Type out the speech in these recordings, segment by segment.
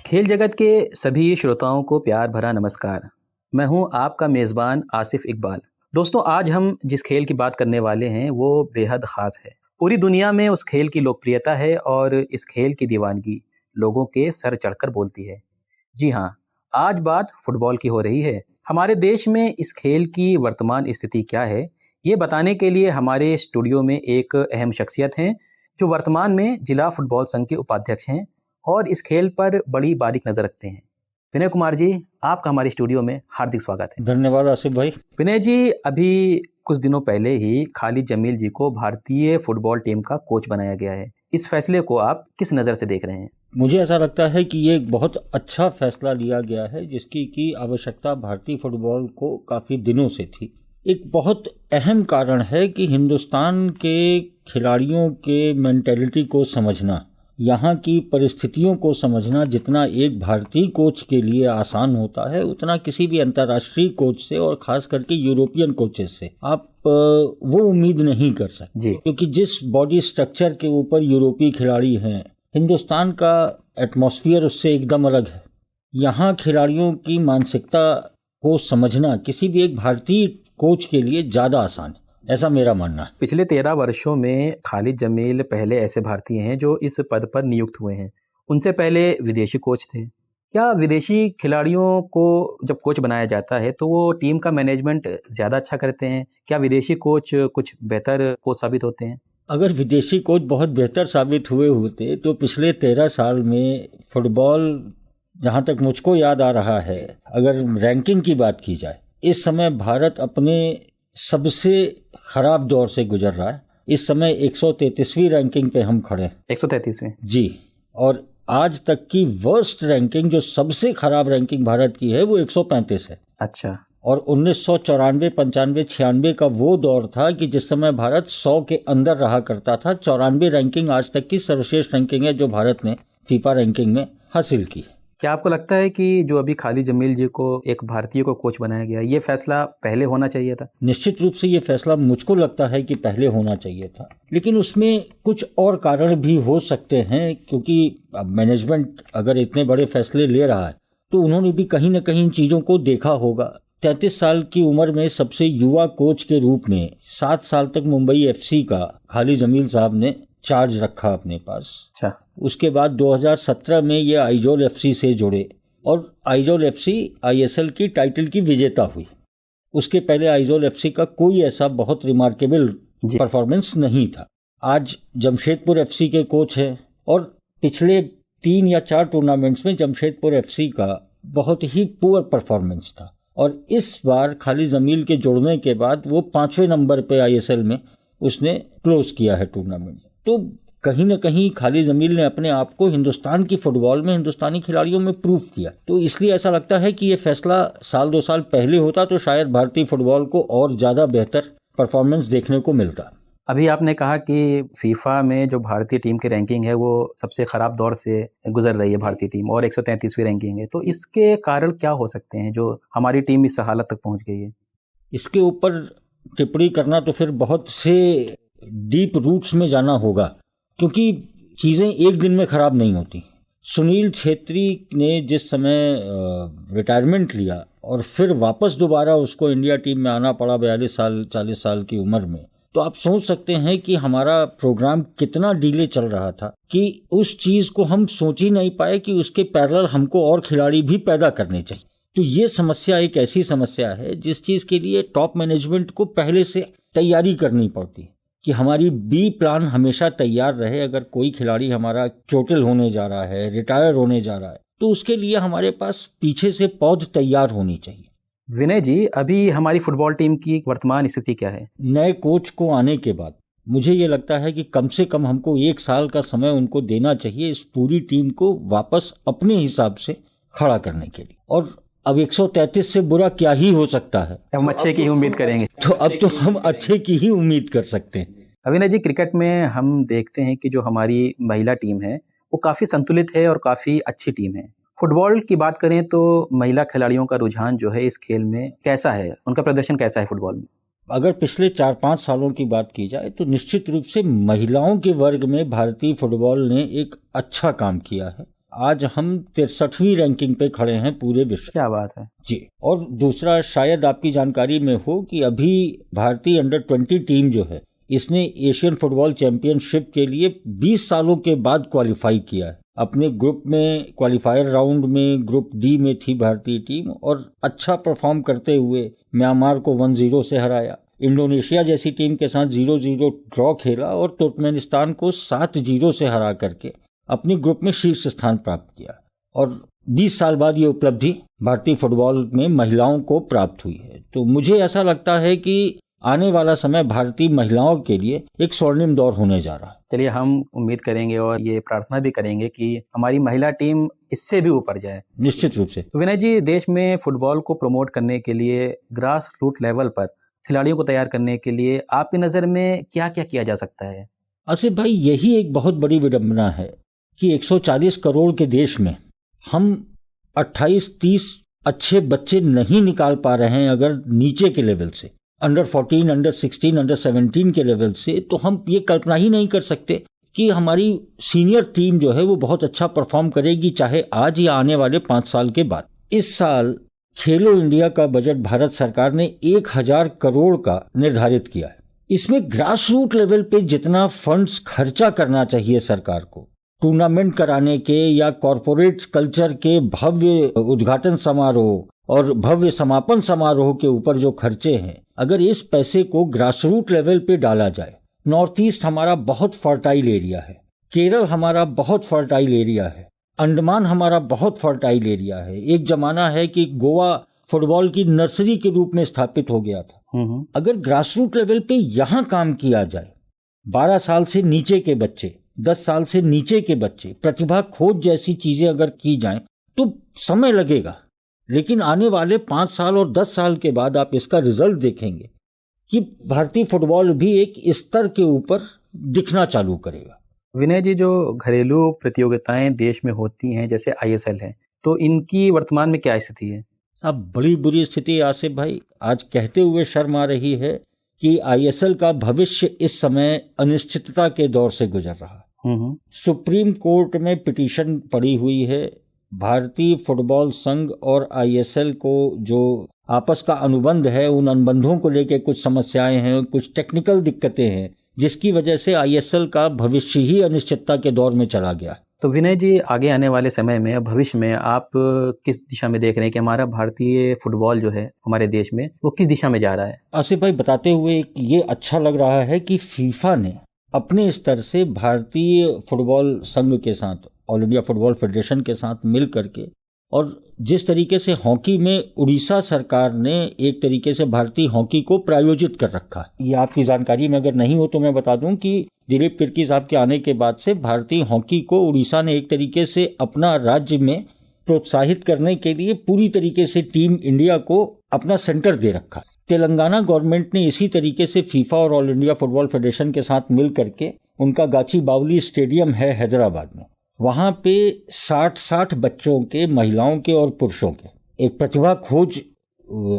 खेल जगत के सभी श्रोताओं को प्यार भरा नमस्कार। मैं हूं आपका मेज़बान आसिफ इकबाल। दोस्तों, आज हम जिस खेल की बात करने वाले हैं वो बेहद ख़ास है। पूरी दुनिया में उस खेल की लोकप्रियता है और इस खेल की दीवानगी लोगों के सर चढ़कर बोलती है। जी हाँ, आज बात फुटबॉल की हो रही है। हमारे देश में इस खेल की वर्तमान स्थिति क्या है, ये बताने के लिए हमारे स्टूडियो में एक अहम शख्सियत हैं जो वर्तमान में जिला फुटबॉल संघ के उपाध्यक्ष हैं और इस खेल पर बड़ी बारीक नज़र रखते हैं। विनय कुमार जी, आपका हमारे स्टूडियो में हार्दिक स्वागत है। धन्यवाद आसिफ भाई। विनय जी, अभी कुछ दिनों पहले ही खालिद जमील जी को भारतीय फुटबॉल टीम का कोच बनाया गया है। इस फैसले को आप किस नज़र से देख रहे हैं? मुझे ऐसा लगता है कि ये एक बहुत अच्छा फैसला लिया गया है जिसकी की आवश्यकता भारतीय फुटबॉल को काफ़ी दिनों से थी। एक बहुत अहम कारण है कि हिंदुस्तान के खिलाड़ियों के मेंटेलिटी को समझना, यहाँ की परिस्थितियों को समझना जितना एक भारतीय कोच के लिए आसान होता है, उतना किसी भी अंतर्राष्ट्रीय कोच से और ख़ास करके यूरोपियन कोचेस से आप वो उम्मीद नहीं कर सकते। क्योंकि जिस बॉडी स्ट्रक्चर के ऊपर यूरोपीय खिलाड़ी हैं, हिंदुस्तान का एटमॉस्फेयर उससे एकदम अलग है। यहाँ खिलाड़ियों की मानसिकता को समझना किसी भी एक भारतीय कोच के लिए ज़्यादा आसान है, ऐसा मेरा मानना है। पिछले 13 वर्षों में खालिद जमील पहले ऐसे भारतीय हैं जो इस पद पर नियुक्त हुए हैं। उनसे पहले विदेशी कोच थे। क्या विदेशी खिलाड़ियों को जब कोच बनाया जाता है तो वो टीम का मैनेजमेंट ज़्यादा अच्छा करते हैं? क्या विदेशी कोच कुछ बेहतर कोच साबित होते हैं? अगर विदेशी कोच बहुत बेहतर साबित हुए होते तो पिछले 13 साल में फुटबॉल, जहाँ तक मुझको याद आ रहा है, अगर रैंकिंग की बात की जाए, इस समय भारत अपने सबसे खराब दौर से गुजर रहा है। इस समय 133वीं रैंकिंग पे हम खड़े हैं। 133वीं जी। और आज तक की वर्स्ट रैंकिंग, जो सबसे खराब रैंकिंग भारत की है, वो 135 है। अच्छा। और 1994, 95, 96 का वो दौर था कि जिस समय भारत 100 के अंदर रहा करता था। 94 रैंकिंग आज तक की सर्वश्रेष्ठ रैंकिंग है जो भारत ने फीफा रैंकिंग में हासिल की। क्या आपको लगता है कि जो अभी खालिद जमील जी को एक भारतीय को कोच बनाया गया, ये फैसला पहले होना चाहिए था? निश्चित रूप से ये फैसला मुझको लगता है कि पहले होना चाहिए था, लेकिन उसमें कुछ और कारण भी हो सकते हैं। क्योंकि अब मैनेजमेंट अगर इतने बड़े फैसले ले रहा है तो उन्होंने भी कहीं ना कहीं इन चीज़ों को देखा होगा। 33 साल की उम्र में सबसे युवा कोच के रूप में 7 साल तक मुंबई एफसी का खालिद जमील साहब ने चार्ज रखा अपने पास। अच्छा। उसके बाद 2017 में ये आइजोल एफसी से जुड़े और आइजोल एफसी आईएसएल की टाइटल की विजेता हुई। उसके पहले आइजोल एफसी का कोई ऐसा बहुत रिमार्केबल परफॉर्मेंस नहीं था। आज जमशेदपुर एफसी के कोच हैं और पिछले 3 या 4 टूर्नामेंट्स में जमशेदपुर एफसी का बहुत ही पुअर परफॉर्मेंस था। और इस बार खालिद जमील के जुड़ने के बाद वो 5वें नंबर पे आईएसएल में उसने क्लोज किया है टूर्नामेंट। तो कहीं ना कहीं खालिद जमील ने अपने आप को हिंदुस्तान की फुटबॉल में, हिंदुस्तानी खिलाड़ियों में प्रूव किया। तो इसलिए ऐसा लगता है कि ये फैसला साल 2 साल पहले होता तो शायद भारतीय फुटबॉल को और ज़्यादा बेहतर परफॉर्मेंस देखने को मिलता। अभी आपने कहा कि फीफा में जो भारतीय टीम की रैंकिंग है वो सबसे ख़राब दौर से गुजर रही है भारतीय टीम, और 133वीं रैंकिंग है। तो इसके कारण क्या हो सकते हैं जो हमारी टीम इस हालत तक पहुंच गई है? इसके ऊपर टिप्पणी करना तो फिर बहुत से डीप रूट्स में जाना होगा, क्योंकि चीज़ें एक दिन में ख़राब नहीं होती। सुनील छेत्री ने जिस समय रिटायरमेंट लिया और फिर वापस दोबारा उसको इंडिया टीम में आना पड़ा 42 साल 40 साल की उम्र में, तो आप सोच सकते हैं कि हमारा प्रोग्राम कितना डिले चल रहा था कि उस चीज़ को हम सोच ही नहीं पाए कि उसके पैरेलल हमको और खिलाड़ी भी पैदा करने चाहिए। तो ये समस्या एक ऐसी समस्या है जिस चीज़ के लिए टॉप मैनेजमेंट को पहले से तैयारी करनी पड़ती है कि हमारी बी प्लान हमेशा तैयार रहे। अगर कोई खिलाड़ी हमारा चोटिल होने जा रहा है, रिटायर होने जा रहा है, तो उसके लिए हमारे पास पीछे से पौध तैयार होनी चाहिए। विनय जी, अभी हमारी फुटबॉल टीम की वर्तमान स्थिति क्या है? नए कोच को आने के बाद मुझे ये लगता है कि कम से कम हमको 1 साल का समय उनको देना चाहिए इस पूरी टीम को वापस अपने हिसाब से खड़ा करने के लिए। और अब 133 से बुरा क्या ही हो सकता है? हम अच्छे की ही उम्मीद करेंगे। तो अब तो हम अच्छे की ही उम्मीद कर सकते हैं। अविनाश जी, क्रिकेट में हम देखते हैं कि जो हमारी महिला टीम है वो काफ़ी संतुलित है और काफ़ी अच्छी टीम है। फुटबॉल की बात करें तो महिला खिलाड़ियों का रुझान जो है इस खेल में कैसा है, उनका प्रदर्शन कैसा है फुटबॉल में? अगर पिछले 4-5 सालों की बात की जाए तो निश्चित रूप से महिलाओं के वर्ग में भारतीय फुटबॉल ने एक अच्छा काम किया है। आज हम 63वीं रैंकिंग पे खड़े हैं पूरे विश्व। क्या बात है जी। और दूसरा, शायद आपकी जानकारी में हो कि अभी भारतीय अंडर 20 टीम जो है, इसने एशियन फुटबॉल चैंपियनशिप के लिए 20 सालों के बाद क्वालिफाई किया है। अपने ग्रुप में क्वालिफायर राउंड में ग्रुप डी में थी भारतीय टीम और अच्छा परफॉर्म करते हुए म्यांमार को 1-0 से हराया, इंडोनेशिया जैसी टीम के साथ 0-0 ड्रॉ खेला और तुर्कमेनिस्तान को 7-0 से हरा करके अपने ग्रुप में शीर्ष स्थान प्राप्त किया। और 20 साल बाद ये उपलब्धि भारतीय फुटबॉल में महिलाओं को प्राप्त हुई है। तो मुझे ऐसा लगता है कि आने वाला समय भारतीय महिलाओं के लिए एक स्वर्णिम दौर होने जा रहा है। चलिए, हम उम्मीद करेंगे और ये प्रार्थना भी करेंगे कि हमारी महिला टीम इससे भी ऊपर जाए। निश्चित रूप से। तो विनय जी, देश में फुटबॉल को प्रमोट करने के लिए ग्रास रूट लेवल पर खिलाड़ियों को तैयार करने के लिए आपकी नज़र में क्या क्या किया जा सकता है? आसिफ भाई, यही एक बहुत बड़ी विडंबना है कि 140 करोड़ के देश में हम 28-30 अच्छे बच्चे नहीं निकाल पा रहे हैं। अगर नीचे के लेवल से, अंडर 14, अंडर 16, अंडर 17 के लेवल से, तो हम ये कल्पना ही नहीं कर सकते कि हमारी सीनियर टीम जो है वो बहुत अच्छा परफॉर्म करेगी, चाहे आज या आने वाले 5 साल के बाद। इस साल खेलो इंडिया का बजट भारत सरकार ने 1000 करोड़ का निर्धारित किया है। इसमें ग्रास रूट लेवल पे जितना फंड्स खर्चा करना चाहिए सरकार को टूर्नामेंट कराने के या कॉरपोरेट कल्चर के भव्य उद्घाटन समारोह और भव्य समापन समारोह के ऊपर जो खर्चे हैं, अगर इस पैसे को ग्रास रूट लेवल पे डाला जाए। नॉर्थ ईस्ट हमारा बहुत फर्टाइल एरिया है, केरल हमारा बहुत फर्टाइल एरिया है, अंडमान हमारा बहुत फर्टाइल एरिया है। एक जमाना है कि गोवा फुटबॉल की नर्सरी के रूप में स्थापित हो गया था। अगर ग्रास रूट लेवल पे यहाँ काम किया जाए, 12 साल से नीचे के बच्चे, 10 साल से नीचे के बच्चे, प्रतिभा खोज जैसी चीजें अगर की जाएं तो समय लगेगा, लेकिन आने वाले 5 साल और 10 साल के बाद आप इसका रिजल्ट देखेंगे कि भारतीय फुटबॉल भी एक स्तर के ऊपर दिखना चालू करेगा। विनय जी, जो घरेलू प्रतियोगिताएं देश में होती हैं जैसे ISL है, तो इनकी वर्तमान में क्या स्थिति है? अब बड़ी बुरी स्थिति है आसिफ भाई। आज कहते हुए शर्म आ रही है कि ISL का भविष्य इस समय अनिश्चितता के दौर से गुजर रहा है। सुप्रीम कोर्ट में पिटीशन पड़ी हुई है। भारतीय फुटबॉल संघ और ISL को जो आपस का अनुबंध है, उन अनुबंधों को लेकर कुछ समस्याएं हैं, कुछ टेक्निकल दिक्कतें हैं, जिसकी वजह से ISL का भविष्य ही अनिश्चितता के दौर में चला गया। तो विनय जी, आगे आने वाले समय में, भविष्य में आप किस दिशा में देख रहे हैं कि हमारा भारतीय फुटबॉल जो है हमारे देश में, वो किस दिशा में जा रहा है? आसिफ भाई, बताते हुए ये अच्छा लग रहा है कि फीफा ने अपने स्तर से भारतीय फुटबॉल संघ के साथ, ऑल इंडिया फुटबॉल फेडरेशन के साथ मिल करके, और जिस तरीके से हॉकी में उड़ीसा सरकार ने एक तरीके से भारतीय हॉकी को प्रायोजित कर रखा है। ये आपकी जानकारी में अगर नहीं हो तो मैं बता दूं कि दिलीप तिर्की साहब के आने के बाद से भारतीय हॉकी को उड़ीसा ने एक तरीके से अपना राज्य में प्रोत्साहित करने के लिए पूरी तरीके से टीम इंडिया को अपना सेंटर दे रखा है। तेलंगाना गवर्नमेंट ने इसी तरीके से फीफा और ऑल इंडिया फुटबॉल फेडरेशन के साथ मिल करके उनका गाची बावली स्टेडियम है हैदराबाद में, वहाँ पे 60 बच्चों के, महिलाओं के और पुरुषों के एक प्रतिभा खोज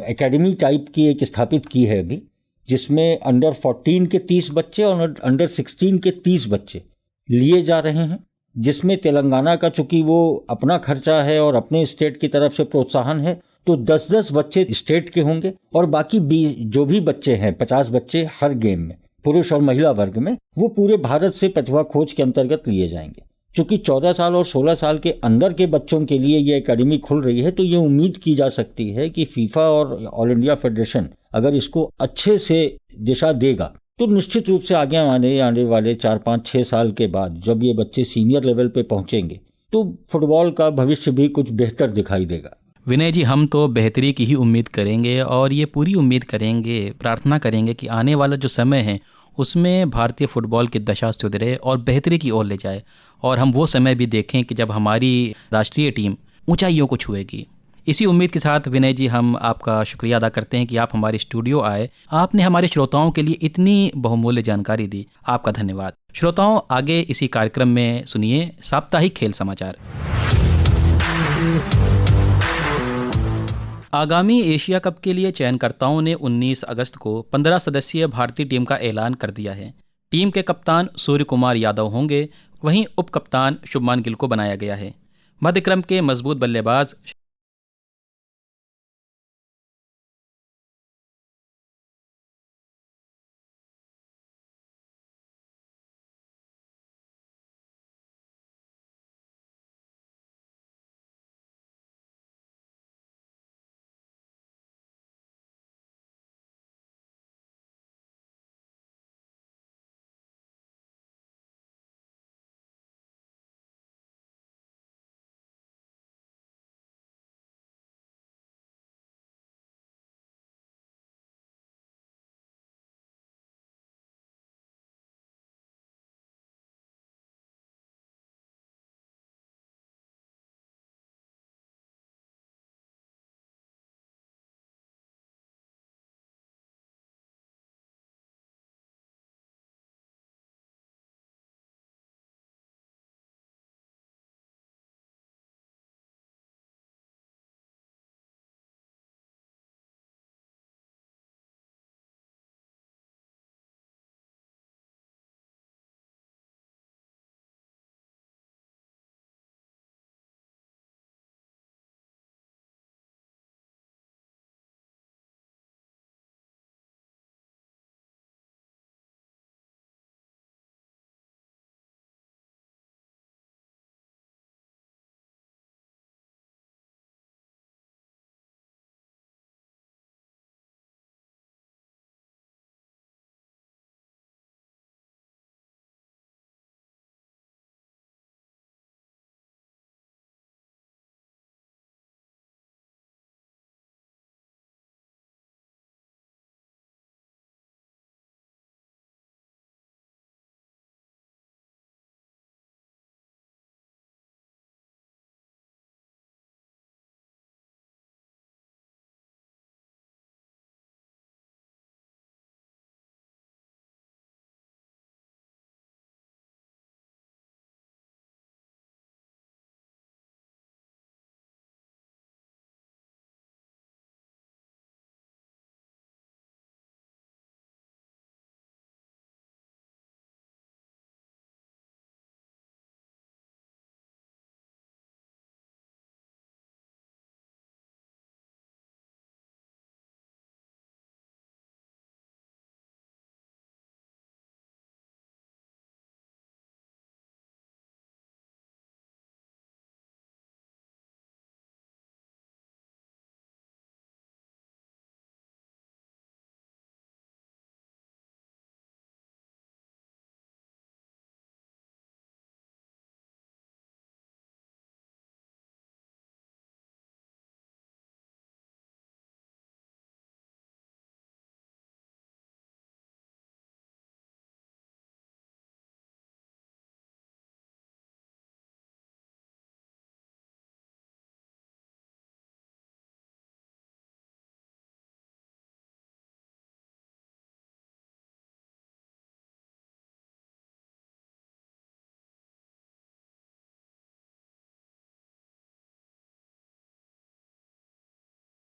एकेडमी टाइप की एक स्थापित की है अभी, जिसमें अंडर 14 के 30 बच्चे और अंडर 16 के 30 बच्चे लिए जा रहे हैं, जिसमें तेलंगाना का चूंकि वो अपना खर्चा है और अपने स्टेट की तरफ से प्रोत्साहन है, तो 10-10 बच्चे स्टेट के होंगे और बाकी जो भी बच्चे हैं, 50 बच्चे हर गेम में, पुरुष और महिला वर्ग में, वो पूरे भारत से प्रतिभा खोज के अंतर्गत लिए जाएंगे। चूंकि 14 साल और 16 साल के अंदर के बच्चों के लिए ये एकेडमी खुल रही है, तो ये उम्मीद की जा सकती है कि फीफा और ऑल इंडिया फेडरेशन अगर इसको अच्छे से दिशा देगा तो निश्चित रूप से आगे आने वाले 4-5-6 साल के बाद जब ये बच्चे सीनियर लेवल पे पहुंचेंगे तो फुटबॉल का भविष्य भी कुछ बेहतर दिखाई देगा। विनय जी, हम तो बेहतरी की ही उम्मीद करेंगे और ये पूरी उम्मीद करेंगे, प्रार्थना करेंगे कि आने वाला जो समय है उसमें भारतीय फुटबॉल की दशा सुधरे और बेहतरी की ओर ले जाए, और हम वो समय भी देखें कि जब हमारी राष्ट्रीय टीम ऊंचाइयों को छुएगी। इसी उम्मीद के साथ विनय जी, हम आपका शुक्रिया अदा करते हैं कि आप हमारे स्टूडियो आए, आपने हमारे श्रोताओं के लिए इतनी बहुमूल्य जानकारी दी। आपका धन्यवाद। श्रोताओं, आगे इसी कार्यक्रम में सुनिए साप्ताहिक खेल समाचार। आगामी एशिया कप के लिए चयनकर्ताओं ने 19 अगस्त को 15 सदस्यीय भारतीय टीम का ऐलान कर दिया है। टीम के कप्तान सूर्य कुमार यादव होंगे, वहीं उप कप्तान शुभमान गिल को बनाया गया है। मध्यक्रम के मजबूत बल्लेबाज